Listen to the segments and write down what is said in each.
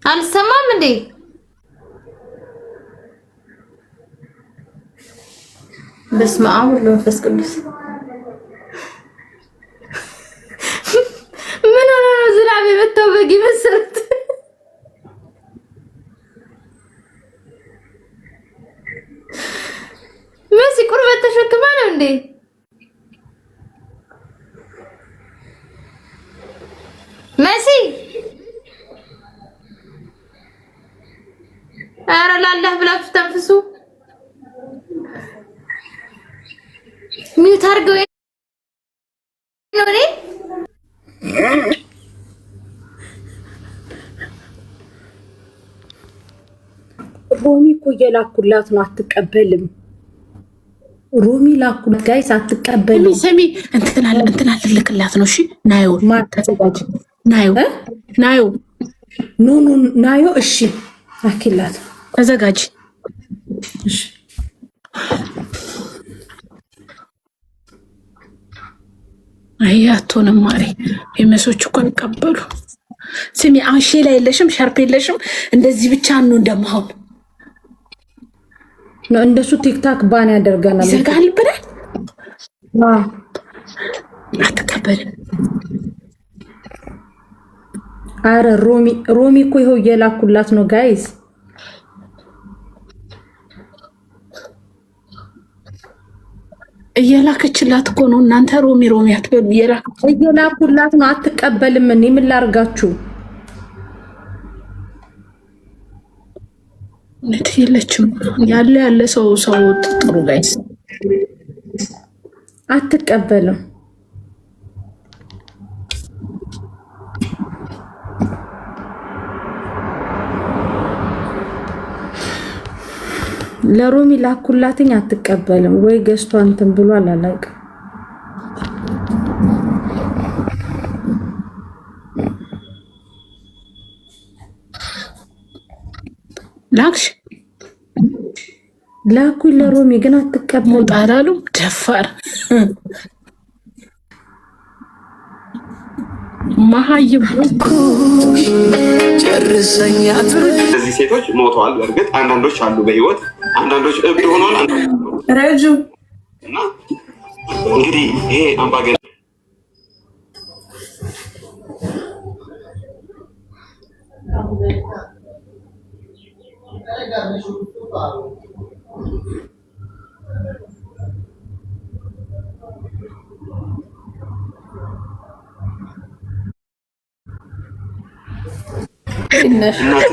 አልሰማም እንዴ? በስመ አብ ወወልድ ወመንፈስ ቅዱስ። ምን ሆነ ነው ዝናብ የመታው በግ መሰረት? መሲ ቁርበት ተሸክማ ነው እንዴ? መሲ ኧረ ላላህ ብላችሁ ተንፍሱ። ሚውት አድርገው ነው። ሮሚ እኮ እየላኩላት ነው፣ አትቀበልም። ሮሚ ላኩላት ጋይስ፣ አትቀበልም። ሰሚ እንትና ልልክላት ነው። እሺ ናዮ ተዘጋጅ። ናዮ ኖ ናዮ፣ እሺ አኪላት ተዘጋጅ። እሺ አያቶንም ማሪ የመሶች እኮ ይቀበሉ። ስሚ አንሺ ላይ የለሽም፣ ሻርፕ የለሽም። እንደዚህ ብቻ ነው እንደማሆን ነው። እንደሱ ቲክታክ ባን ያደርገናል፣ ይዘጋል ብለን አትቀበልም። አረ ሮሚ እኮ ይኸው እየላኩላት ነው ጋይስ። እየላከችላት እኮ ነው። እናንተ ሮሚ አትበሉ። እየላኩላት ነው፣ አትቀበልም። እኔ ምን ላርጋችሁ? እውነት የለችም። ያለ ሰው ጥሩ ጋይስ፣ አትቀበልም። ለሮሚ ላኩላትኝ፣ አትቀበልም ወይ ገዝቷ እንትን ብሏል፣ አላውቅም። ላክሽ ላኩኝ ለሮሚ ግን አትቀበልም። ጣላሉ ደፋር ማሃይብ ጨርሰኛት። እነዚህ ሴቶች ሞተዋል። በእርግጥ አንዳንዶች አሉ በህይወት፣ አንዳንዶች እብድ ሆነዋል። ረጁ እና እንግዲህ ይሄ አምባገነን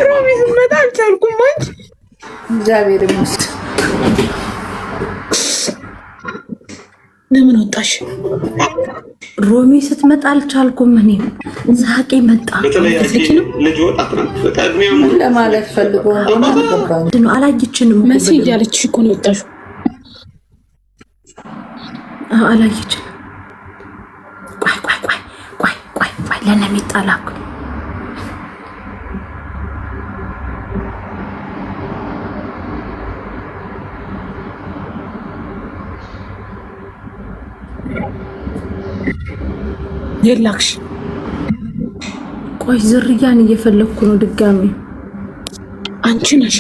ሮሚ ስትመጣ አልቻልኩም። አንቺ እግዚአብሔር ይመስገን። ለምን ወጣሽ? ሮሚ ስትመጣ አልቻልኩም። እኔም ሳቄ መጣ። ልጅ ወጣት ናት ለማለት ፈልጎ ነው። አላየችንም። መሲ እያለችሽ እኮ ነው የወጣሽው። አላየችንም። ቆይ ለነሚጣ ላኩኝ። የላክሽ ቆይ ዝርያን እየፈለኩ ነው ድጋሚ። አንቺ ነሻ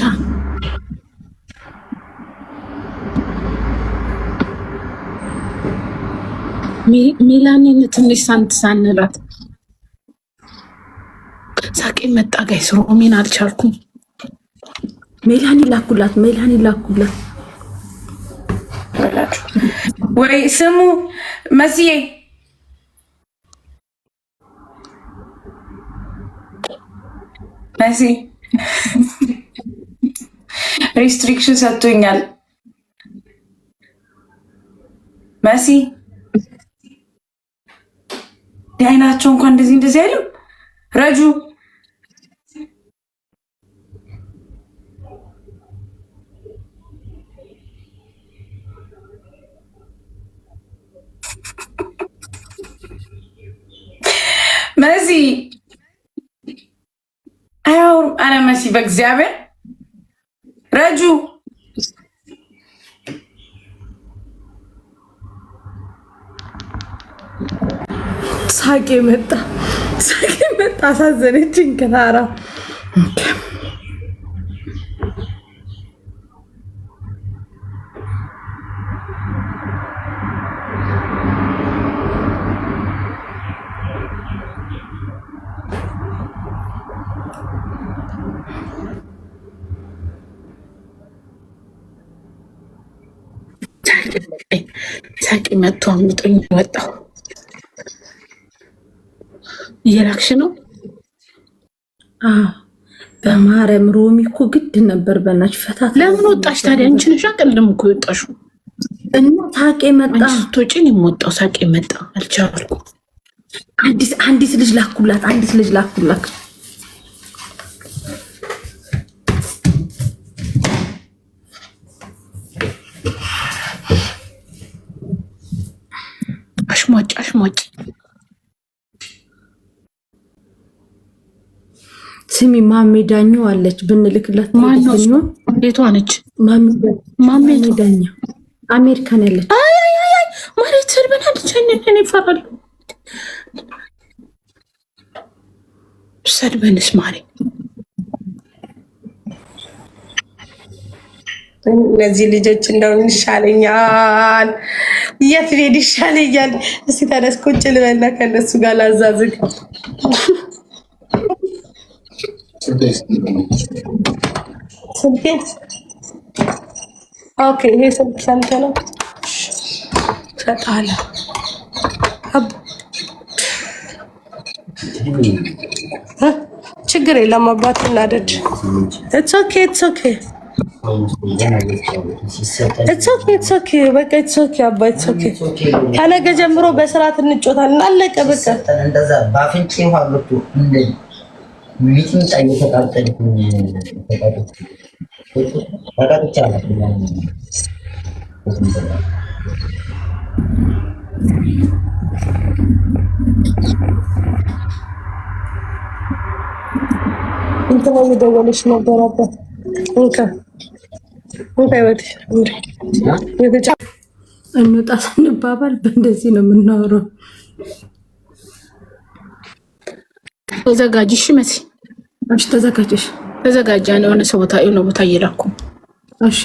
ሚላኒን ትንሽ ሳንላት ሳቄ መጣ ጋይስ። ሮሚን አልቻልኩም። ሜላኒ ላኩላት። ወይ ስሙ መስዬ መሲ ሪስትሪክሽን ሰጥቶኛል። መሲ አይናቸው እንኳን እንደዚህ አይልም። ረጁ መሲ አያውሩም። አረ መሲ በእግዚአብሔር ረጁ ሳቄ መጣ። አሳዘነችኝ። ከታራ ሳቂ መጥቶ አምጦኝ ወጣው። እየላክሽ ነው? በማርያም ሮሚ እኮ ግድ ነበር። በናች ፈታት። ለምን ወጣሽ ታዲያ? አንቺ ነሽ አቀልም እኮ ወጣሽው እና ሳቂ መጣ። ስትወጪን የምወጣው ሳቂ መጣ። አልቻልኩም። አንዲት ልጅ ላኩላት። አሽሟጭ ስሚ ማሜ ዳኛው አለች ብንልክላት ማነው? ቤቷ ነች ማሜ ዳኛ አሜሪካን ያለች። አይ ማለት ሰድበናለች። እኔ እፈራለሁ። ሰድበንስ ማሪ እነዚህ ልጆች እንደው ይሻለኛል። የት ቤት ይሻለኛል? እስቲ ተነስ ቁጭ ልበልና ከነሱ ጋር ላዛዝግ። ስልኬ ኦኬ፣ ይሄ ስልክ ሰምተ ነው ፈጣለ ችግር የለም አባት እናደድ። ኢትስ ኦኬ በቃ ኢትስ ኦኬ አባ ኢትስ ኦኬ። ከነገ ጀምሮ በስርዓት እንጮታለን። አለቀ በቃ። እንደዛ ባፍንጭ ውሃ ገብቶ እንደ ሚጥሚጣ እየተቃጠልኩኝ ተቃጥቻለሁ። እንትን እየደወለች ነበር አባት እንውጣ ስንባባል በእንደዚህ ነው የምናወራው። ተዘጋጅሽ መሲ፣ አንቺ ተዘጋጅሽ። ተዘጋጃ ነው የሆነ ሰው ቦታ እየላኩ። እሺ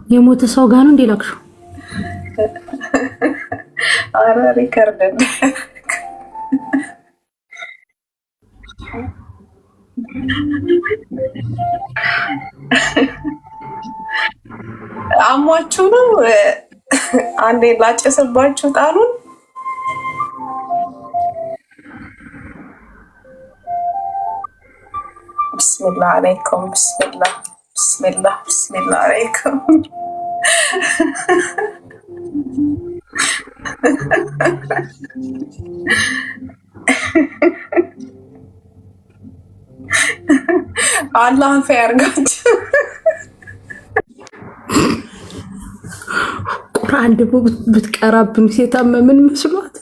የሞተ ሰው ጋር ነው እንዴ ላክሽው? አረ ሪከርድ አሟችሁ ነው። አንዴ ላጨሰባችሁ ጣሉን። ብስሚላህ አለይኩም ብስሚላህ አለይኩም። አላህ ፈ ያርጋችሁ። ቁርአን ደግሞ ብትቀራብን የታመምን መስሏት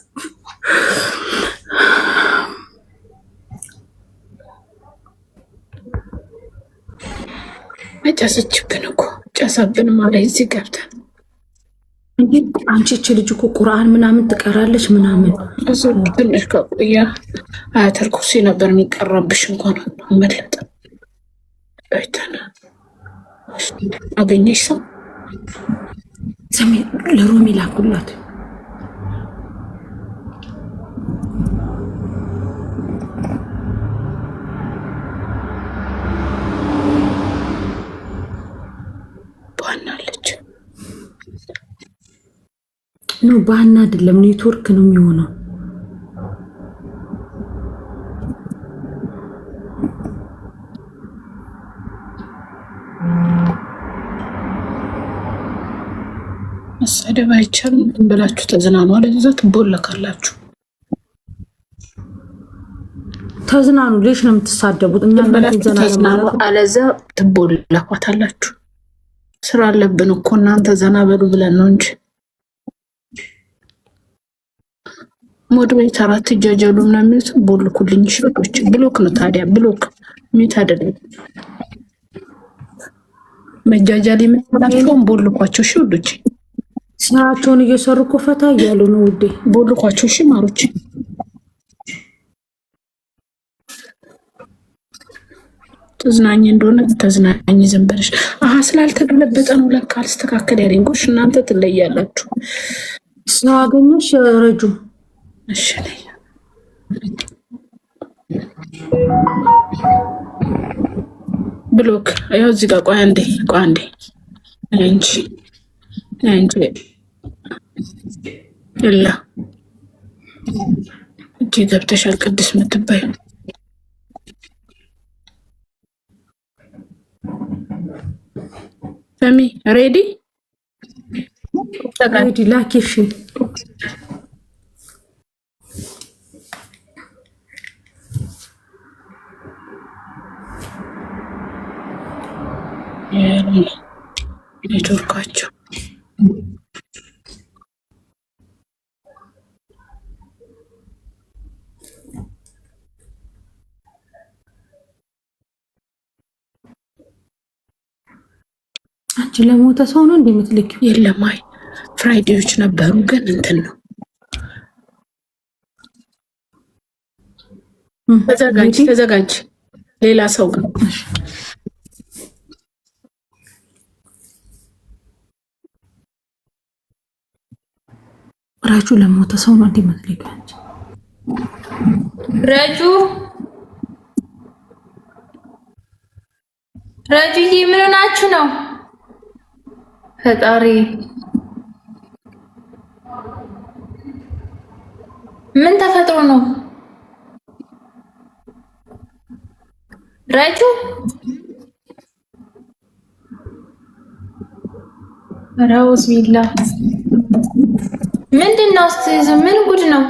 መጨሰችብን እኮ ጨሰብን ማለት እዚህ ገብተን አንቺ እቺ ልጅ እኮ ቁርአን ምናምን ትቀራለች ምናምን። እሱ ትንሽ ከቆየ አያተል ኩርሲ ነበር የሚቀራብሽ። እንኳን አመለጠ። አይተና አገኘሽ ሰው ስሚ ለሮሚ ላኩላት። ባናለች ነው ባና አይደለም ኔትወርክ ነው የሚሆነው። መሰደብ አይቻልም ብላችሁ ተዝናኑ። አለዛ ትቦለካላችሁ። ተዝናኑ። ልጅ ነው የምትሳደቡት። እኛ ተዝናኑ፣ አለዛ ትቦለካታላችሁ። ስራ አለብን እኮ እናንተ ዘና በሉ ብለን ነው እንጂ ሞድ ቤት አራት ጃጃሉ ምናምን ቦልኩልኝ። ሽሮች ብሎክ ነው ታዲያ ብሎክ ሚት አይደለም። መጃጃል የምትላቸውን ቦልኳቸው። እሺ ውዶች ስራቸውን እየሰሩ እኮ ፈታ እያሉ ነው ውዴ። ቦልኳቸው። እሺ ማሮች ተዝናኝ እንደሆነ ተዝናኝ። ዝም ብለሽ ስላልተገለበጠ ነው ለካ አልስተካከል ያለኝ። ጎሽ እናንተ ትለያላችሁ። ሰው አገኘሽ ረጁ? እሺ ነኝ ብሎክ ያው እዚህ ጋር ቆይ አንዴ እንጂ ይላ እጅ ገብተሻል ቅድስ የምትባይ ሰሚ ሬዲ ላኪሽ ኔትወርካቸው አንቺ ለሞተ ሰው ነው እንደምትልኪው? የለም አይ ፍራይዴዎች ነበሩ ግን እንትን ነው። ተዘጋጅ ሌላ ሰው ግን ራጁ ለሞተ ሰው ነው እንደምትልኪው? አንቺ ረጁዬ ምን ሆናችሁ ነው? ፈጣሪ ምን ተፈጥሮ ነው? ረጁ ራውዝ ቢላ ምንድነው? እስቲ ምን ጉድ ነው?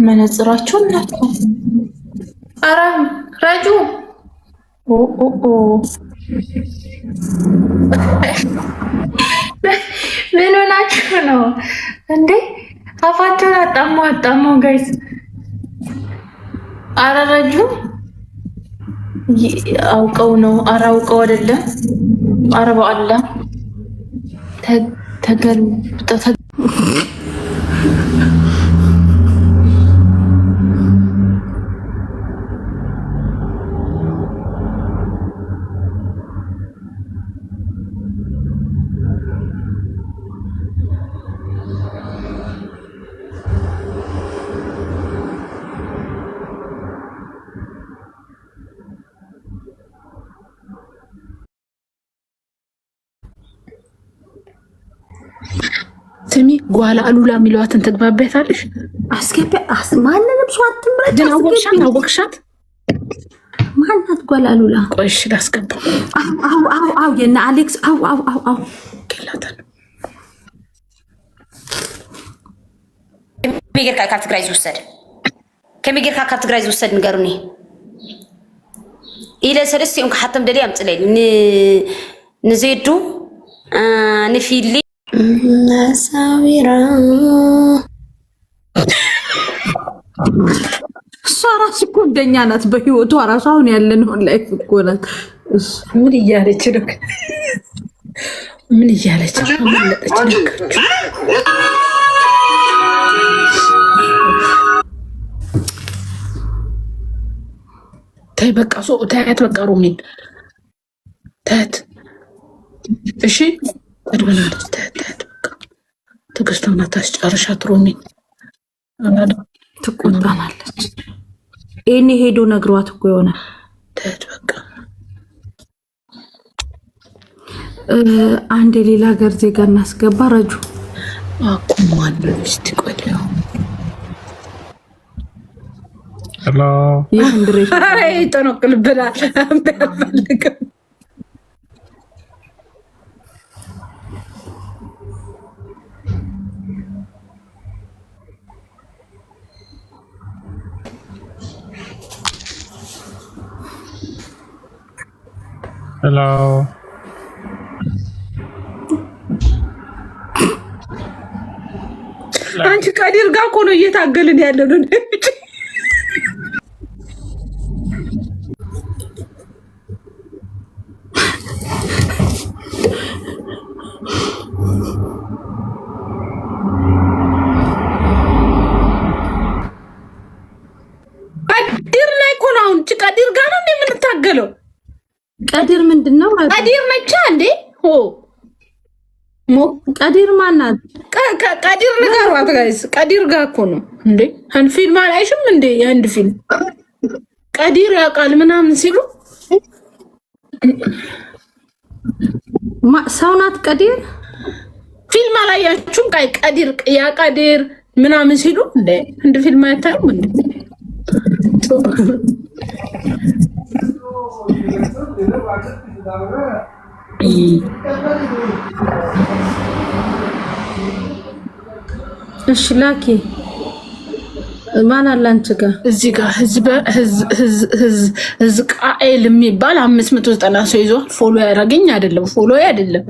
መነጽራችሁ እናጥፋ። ኧረ ረጁ ምን ሆናችሁ ነው እንዴ? አፋቸውን አጣሙ ጋይስ። ኧረ ረጁ አውቀው ነው። ኧረ አውቀው አይደለም። ኧረ በአላህ ተገልብጠ ስሚ ጓላ አሉላ የሚለዋትን ትግባበታለሽ? አስገቢ። ማንንም ሰው አትምረጭ። ግን አወቅሻት? ማናት ጓላ አሉላ? ቆይ እሺ ላስገባው። አው የና አሌክስ አው ከላታን ከሚገርካ ካብ ትግራይ ዝውሰድ ንገሩኒ ኢለ ሰለስቲኦም ክሓተም ደልያ ኣምፅለይ ንዘይዱ ንፊሊ ሳዊራ እሷ ራሱ እኮ እንደኛ ናት። በህይወቷ ራሱ አሁን ያለነው ላይፍ እኮ ናት። ምን እያለች ነው? ምን እያለች ነው? ታይ በቃ ታያት በቃ ሮሚን ታያት። እሺ አድበናለች። ታያት በቃ ትዕግስቷን አታስጨርሻት ሮሚን። ትቆጣናለች። ይሄኔ ሄዶ ነግሯት እኮ የሆነ ታያት በቃ አንድ የሌላ ሀገር ዜጋ እናስገባ። ረጁ አቁማን እስቲ ቆዲያው ሄሎ ይንድሬሽ አይ ተነቅልብናል። አንፈልግም። ሄሎ አንቺ ቀዲር ጋር እኮ ነው እየታገልን ያለው ነው። ከቀዲር ጋር ነው የምንታገለው። ቀዲር ምንድነው? ቀዲር ነቻ እንዴ? ሆ ቀዲር ማናት? ቀዲር ንገሯት ጋይስ። ቀዲር ጋር እኮ ነው እንዴ። አንድ ፊልም አላይሽም እንዴ? የአንድ ፊልም ቀዲር ያውቃል ምናምን ሲሉ ሰው ናት ቀዲር። ፊልም አላያችሁም? ቀዲር ያ ቀዲር ምናምን ሲሉ እንዴ አንድ ፊልም አይታዩም እንዴ? እሺ ላኪ ማን አለ አንቺ ጋር? እዚህ ጋር ህዝቃኤል የሚባል 590 ሰው ይዟል። ፎሎ ያደረገኝ አይደለም፣ ፎሎ አይደለም።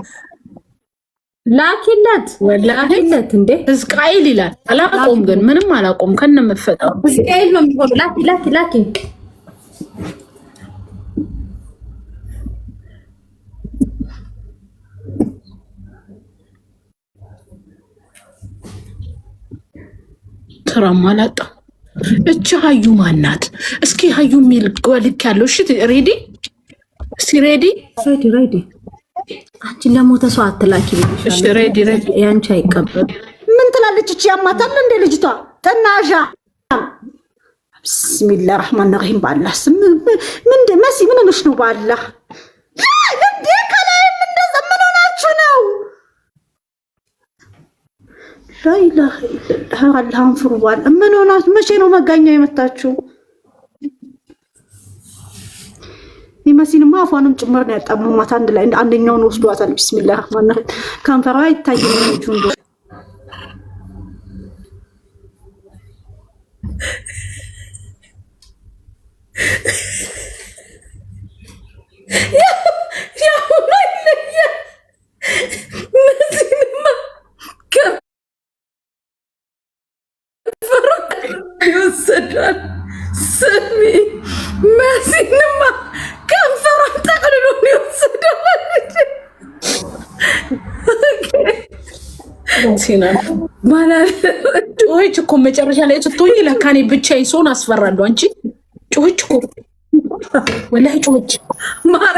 ላኪለት ላኪለት እንዴ ህዝቃኤል ይላል። አላቆም ግን ምንም አላቆም ከነመፈጣው ህዝቃኤል ነው የሚሆነው። ላኪ ላኪ ላኪ ተራማላጣ እቺ ሀዩ ማናት? እስኪ ሀዩ የሚል ጎልክ ያለው እሺ፣ ሬዲ እስቲ ሬዲ ሬዲ። አንቺ ለሞተ ሰው አትላኪ። እሺ ሬዲ ሬዲ። ያንቺ አይቀበል። ምን ትላለች እቺ? ያማታል እንደ ልጅቷ ተናዣ። ቢስሚላህ ረህማን ረሂም። ባላህ ስም ምን መሲ ምን ነሽ ነው? ባላህ እንዴ ከላይም እንደዛ ምን ሆናችሁ ነው? ላኢላህ ኢላላህ አላህን ፍሩ። ባል ምን ሆናችሁ? መቼ ነው መጋኛው የመታችሁ? ይመስልማ አፏንም ጭምር ነው ያጣመማት። አንድ ላይ አንደኛውን ወስዷታል። ቢስሚላህ ረህማን ረሂም። ካንፈሯ አይታይም እንጂ እንዶ ይወሰዳል። ስሚ መሲንማ ከንፈሯን ጠቅልሎ ይወሰዳል። ጮኸች እኮ መጨረሻ ላይ ስትሆኝ ለካኔ ብቻዬን ስሆን አስፈራለሁ። አንቺ ጮኸች እኮ ወላሂ ጮኸች።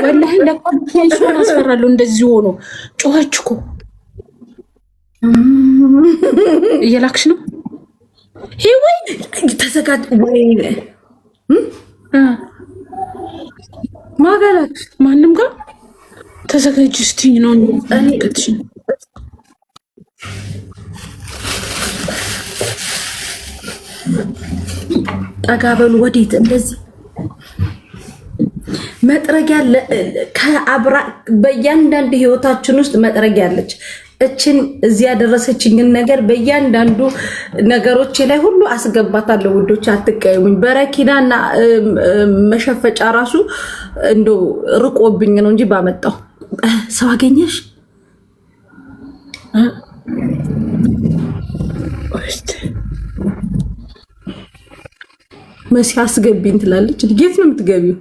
ወላሂ ለካ ብቻዬን ስሆን አስፈራለሁ። እንደዚህ ሆኖ ጮኸች እኮ። እየላክሽ ነው ወይ ተዘጋጅ ወይ ማገላክ ማንም ጋር ተዘጋጅ እስቲ ነው እኔ ጠጋ በሉ ወዴት? እንደዚህ መጥረጊያ ከአብራ በእያንዳንዱ ህይወታችን ውስጥ መጥረጊያ አለች። እችን እዚህ ያደረሰችኝን ነገር በእያንዳንዱ ነገሮች ላይ ሁሉ አስገባታለሁ። ውዶች አትቀየሙኝ። በረኪናና መሸፈጫ ራሱ እንዶ ርቆብኝ ነው እንጂ ባመጣው። ሰው አገኘሽ? መሲ አስገቢኝ ትላለች። ጌት ነው የምትገቢው?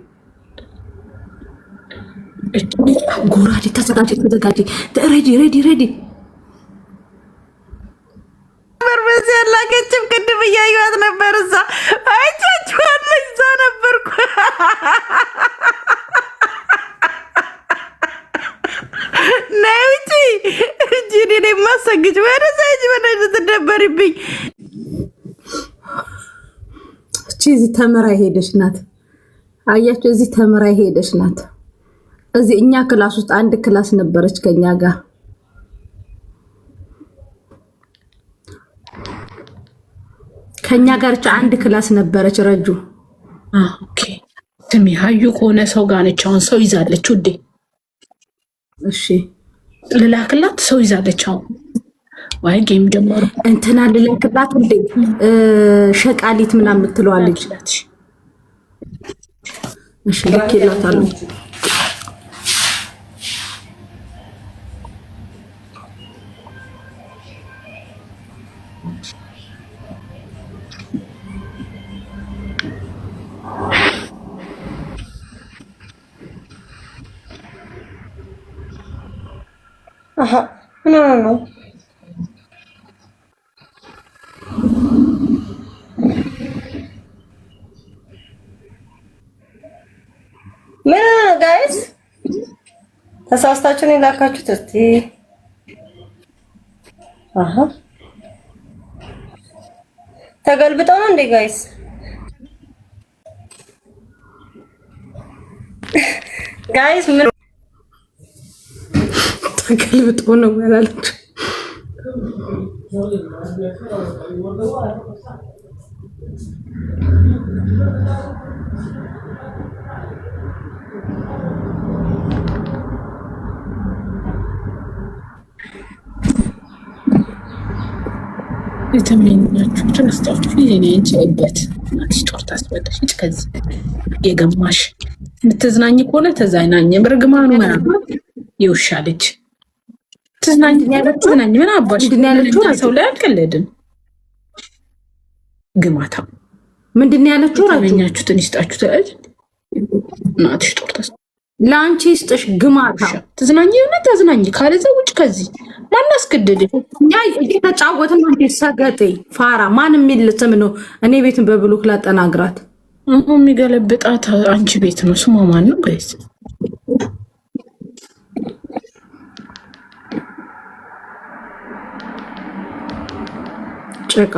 ጎራዴ ተዘጋጅ ተዘጋጅ። ሬዲ ሬዲ ሬዲ። በርበዝ ያላገችም ቅድም እያዩት ነበር። እዛ አይቻችኋለሁ። እዛ ነበርኩ። ነይ ውጪ እንጂ እኔ ማሰግጅ ወደዛ እንጂ ወደዛ ትደበሪብኝ። እቺ እዚህ ተመራ ሄደሽ ናት። አያችሁ፣ እዚህ ተመራ ሄደሽ ናት። እዚህ እኛ ክላስ ውስጥ አንድ ክላስ ነበረች ከኛ ጋር። ከኛ ጋር አንድ ክላስ ነበረች። ረጁ ኦኬ። ስሚ ሀዩ ከሆነ ሰው ጋር ነች። አሁን ሰው ይዛለች ውዴ። እሺ ልላክላት። ሰው ይዛለች አሁን። ወይ ጌም ጀመሩ። እንትና ልላክላት እንዴ? ሸቃሊት ምናምን የምትለዋለች። እሺ ልኬላታለሁ። No. ምን ጋይስ ተሳስታችሁ ነው የላካችሁት? እስቲ አሃ ተገልብጠው ነው እንዴ ጋይስ? ጋይስ ምን ተገልብጠው ነው ያላለች? የተመኛችሁ ተነስታችሁ የኔ እንጨበት ስቶር ታስበለሽ ከዚህ የገማሽ ምትዝናኝ ከሆነ ተዛናኝ ብርግማኑ ምናምን ይውሻለች ትዝናኝ ምን አባሽ ያለችው ሰው ላይ አልቀለድም ግማታ ምንድነው ያለችው ተመኛችሁ ተነስታችሁ ተአጅ ናትሽ ጦር ታስ ላንቺ ይስጥሽ ግማታ ትዝናኝ ተዝናኝ ካለዛ ውጭ ከዚህ ማን አስገደደ ያ እየተጫወተን አንተ ሰገጤ ፋራ ማን የሚልስም ነው እኔ ቤትን በብሎክ ላጠናግራት የሚገለብጣት አንቺ ቤት ነው ስሟ ማን ነው ጋይስ ጨቃ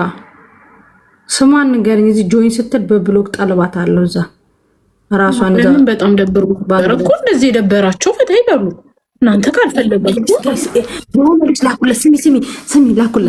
ስሟን ንገሪኝ እዚህ ጆይን ስትል በብሎክ ጠልባት አለው እዛ ራሷን እዛ በጣም ደብሩ ባረኩ እንደዚህ ደበራቸው ፈታ ይበሉ እናንተ ካልፈለጋችሁ ወንዶች ላኩለ ስሚ ላኩለ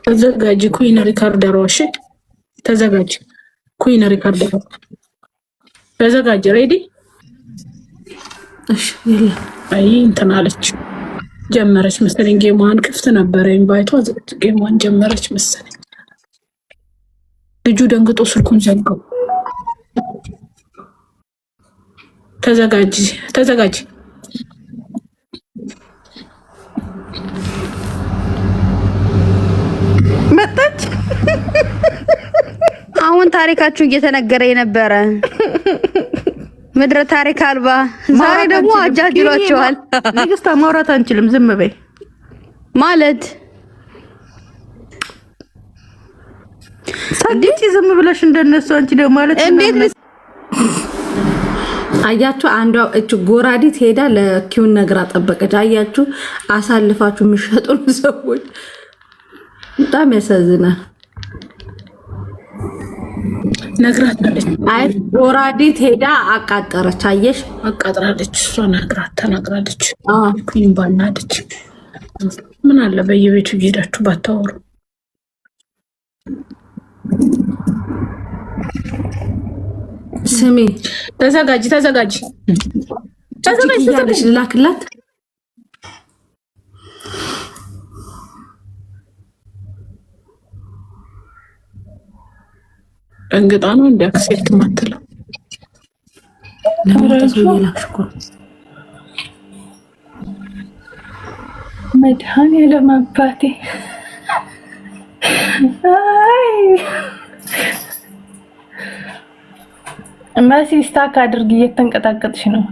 ተዘጋጅ ኩይን ሪካርደር ወሽ ተዘጋጅ ኩይን ሪካርደር ተዘጋጅ ሬዲ እሺ ይላ አይ እንትን አለች ጀመረች መሰለኝ ጌማን ክፍት ነበር ኢንቫይቷ ጌማን ጀመረች መሰለኝ ልጁ ደንግጦ ስልኩን ዘጋው ተዘጋጅ መጣች አሁን ታሪካችሁ እየተነገረ የነበረ ምድረ ታሪክ አልባ ዛሬ ደግሞ አጃጅሏቸዋል ንግስታ ማውራት አንችልም ዝም በይ ማለት ሰግጪ ዝም ብለሽ እንደነሱ አንቺ ደግሞ ማለት እንዴት አያችሁ አንዷ እቺ ጎራዲት ሄዳ ለኪውን ነግራ ጠበቀች አያችሁ አሳልፋችሁ የሚሸጡን ሰዎች በጣም ያሳዝናል ነግራታለች አይ ጎራዲት ሄዳ አቃጠረች አየሽ አቃጥራለች እሷ ተናግራለች ኩይን ባናለች ምን አለ በየቤቱ ሄዳችሁ ባታወሩ ስሚ ተዘጋጅ ላክላት እንግጣ ነው እንደ አክሴፕት ማትለው መድኃኒዓለም አባቴ መሲ ስታክ አድርጊ እየተንቀጣቀጥሽ ነው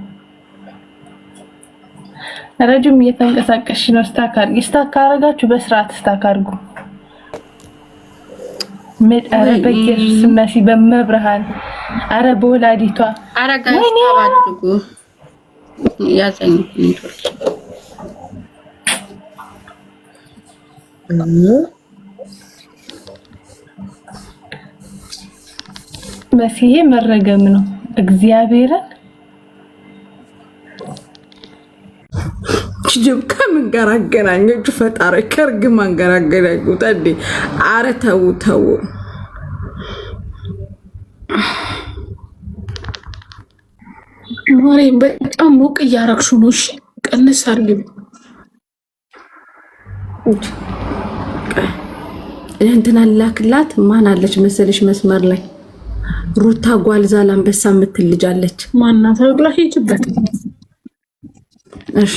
ረጅም እየተንቀሳቀስሽ ነው ስታክ አድርጊ ስታክ አረጋችሁ በስርዓት ስታክ አድርጉ መጣረ በኢየሱስ መሲ በመብርሃን አረ በወላዲቷ አረጋችሁ አድርጉ ያዘኝ መሲሄ መረገም ነው እግዚአብሔርን ጅብ ከምን ጋር አገናኘች ፈጣሪ ከርግማን ጋር አገናኙት እንዴ አረ ተው ማሬ በጣም ሞቅ እያረግሹ ነው እሺ ቅንስ አድርጊው። እንትን አላክላት ማን አለች መሰለሽ መስመር ላይ ሩታ ጓልዛል አንበሳ የምትል ልጅ አለች። ማናት? አግላ ሂጅበት። እሺ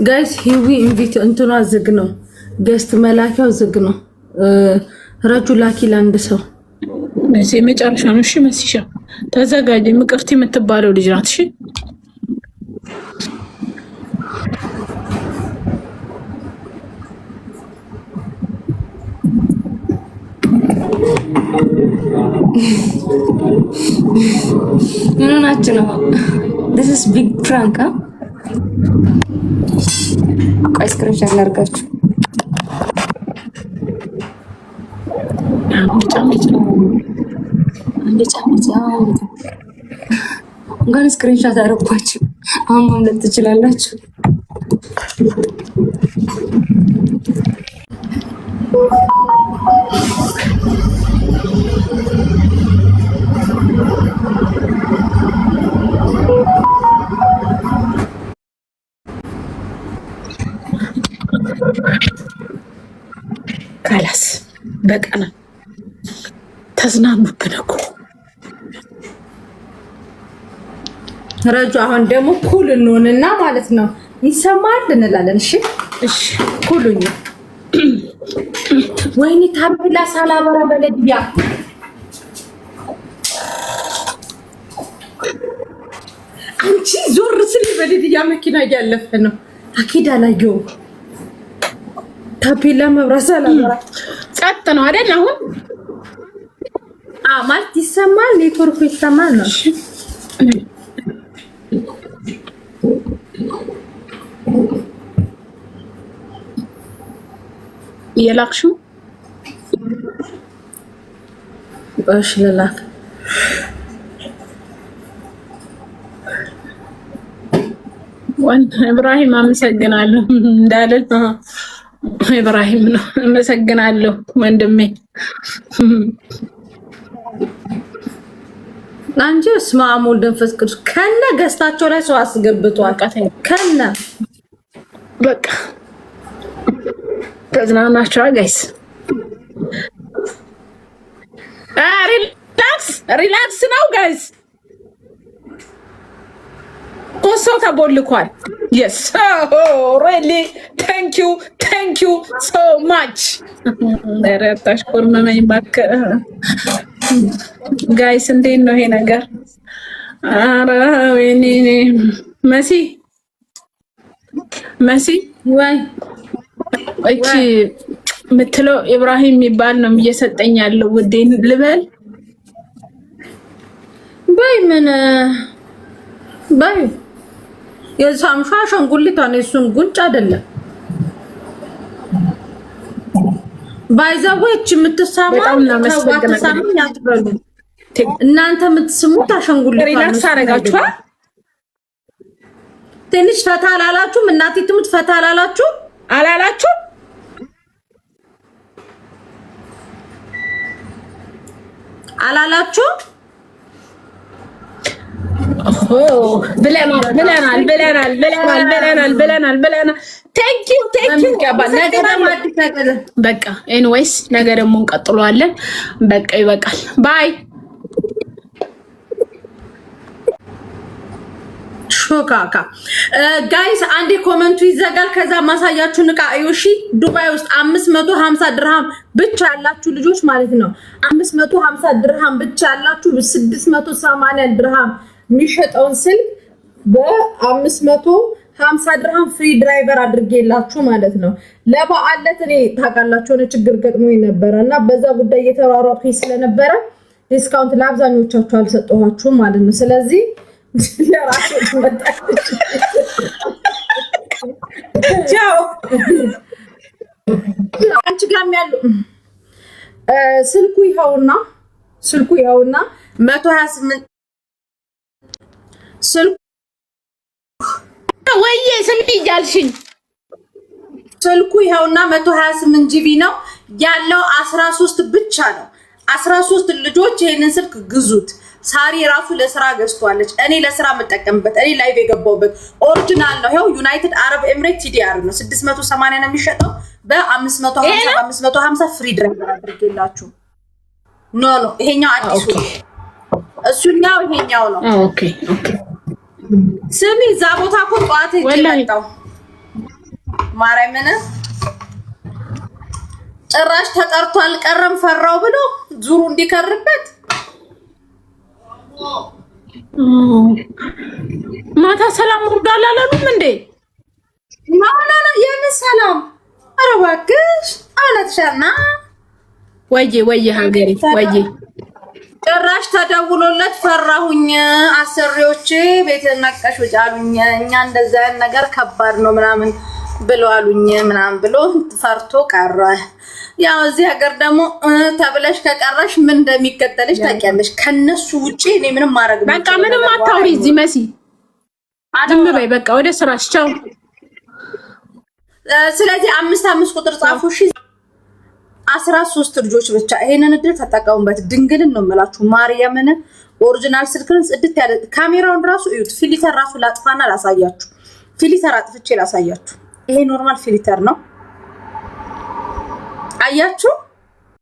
ጋይስ ሂዊ ኢንቪት እንትኗ ዝግ ነው። ገስት መላኪያው ዝግ ነው። ረጁ ላኪ ለአንድ ሰው እዚህ መጨረሻ ነው። እሺ መስሻ ተዘጋጅ። ምቅርት የምትባለው ልጅ ናት። እሺ ምን ናችሁ ነው? this is big prank huh? ቆይ ስክሪንሾት ላድርጋችሁ። እንኳን ስክሪንሾት አደረኳችሁ። አሁን ማምለጥ ትችላላችሁ። ካላስ በቀና ተዝናኑብን እኮ ረጁ። አሁን ደግሞ ኩል እንሆንና ማለት ነው ይሰማል እንላለን። እሺ እሺ ኩሉኝ። ወይኔ ታብላ ሳላበራ በለዲያ አንቺ ዞር ስል በለዲያ መኪና እያለፈ ነው። አኪድ አላየሁም። ታፔላ መብራት ሳላበራ ጸጥ ነው አይደል? አሁን ማለት ይሰማል። ኔትወርኩ ይሰማል ነው። የላክሽው እሺ ለላክ ኢብራሂም አመሰግናለሁ እንዳለ ኢብራሂም ነው። አመሰግናለሁ ወንድሜ። አንቺ ስማሙ ደንፈስ ቅዱስ ከነ ገስታቸው ላይ ሰው አስገብቷል። ከነ በቃ ተዝናናችሁ ጋይስ። ሪላክስ ነው ጋይስ። ሰው ተቦልኳል። yes really thank you so much ለራታሽ ኮርመመኝ ባከ ጋይስ። እንዴት ነው ይሄ ነገር? አረ ወይኔ መሲ ወይ እቺ ምትለው ኢብራሂም የሚባል ነው እየሰጠኝ ያለው። ውዴን ልበል ባይ ምን ባይ የሳምሻ ሸንጉሊቷ ነው። እሱን ጉንጭ አይደለም ባይዛዎች የምትሳማው ተዋተሳም ያጥበሉ። እናንተ የምትስሙት አሸንጉሊቷ ነው። ሪላክስ አረጋችኋ? ትንሽ ፈታ አላላችሁም? እናቴ ትሙት ፈታ አላላችሁ? አላላችሁ? ብለናል። ቴንክ ዩ በቃ ኤኒዌይስ ነገ ደግሞ እንቀጥለዋለን። በቃ ይበቃል። ባይ ሾካካ ጋይስ አንዴ ኮመንቱ ይዘጋል። ከዛ ማሳያችሁን እቃ እዩሺ። ዱባይ ውስጥ 550 ድርሃም ብቻ ያላችሁ ልጆች ማለት ነው 550 ድርሃም ብቻ ያላችሁ 680 ድርሃም የሚሸጠውን ስልክ በ550 ድርሃም ፍሪ ድራይቨር አድርጌላችሁ ማለት ነው። ለበዓለት እኔ ታውቃላችሁ ሆነ ችግር ገጥሞኝ ነበረ እና በዛ ጉዳይ እየተሯሯጥኩኝ ስለነበረ ዲስካውንት ለአብዛኞቻችሁ አልሰጠኋችሁም ማለት ነው። ስለዚህ ለራስህ መጣች ቻው። አንቺ ጋር ያለው ስልኩ ይኸውና ስልኩ ያውና 128 ስልኩ ወይዬ ስሚ እያልሽኝ ስልኩ ያውና 128 ጂቢ ነው ያለው 13 ብቻ ነው 13 ልጆች ይሄንን ስልክ ግዙት ሳሪ ራሱ ለስራ ገዝቷለች እኔ ለስራ መጠቀምበት እኔ ላይቭ የገባውበት ኦሪጂናል ነው ይሄው ዩናይትድ አረብ ኤሚሬት ቲዲአር ነው 680 ነው የሚሸጠው በ550 ፍሪ ድራይቨር አድርጌላችሁ ኖ ይሄኛው አዲሱ እሱኛው ይሄኛው ነው ኦኬ ስሚ እዛ ቦታ እኮ ጧት ይመጣው ማርያምን ጭራሽ ተቀርቷል ቀረም ፈራው ብሎ ዙሩ እንዲከርበት ማታ ሰላም ወርዷል አላሉም እንዴ? ማውላና የምን ሰላም ኧረ እባክሽ አለትሻና ወይዬ ሀገሬ ወይዬ ጭራሽ ተደውሎለት ፈራሁኝ አሰሪዎች ቤት ነቀሽ ወጫሉኝ እኛ እንደዛ ነገር ከባድ ነው ምናምን ብሎ አሉኝ ምናምን ብሎ ፈርቶ ቀረ ያው እዚህ ሀገር ደግሞ ተብለሽ ከቀረሽ ምን እንደሚከተልሽ ታውቂያለሽ ከነሱ ውጪ እኔ ምንም ማድረግ በቃ ምንም አታውሪ እዚህ መሲ ዝም በይ በቃ ወደ ስራሽ ቻው ስለዚህ 5 ቁጥር ጻፉ እሺ 13 ልጆች ብቻ ይሄንን እድል ተጠቀሙበት ድንግልን ነው የምላችሁ ማርያምን ኦሪጂናል ስልክን ጽድት ያለ ካሜራውን ራሱ እዩት ፊልተር ራሱ ላጥፋና ላሳያችሁ ፊልተር አጥፍቼ ላሳያችሁ ይሄ ኖርማል ፊልተር ነው አያችሁ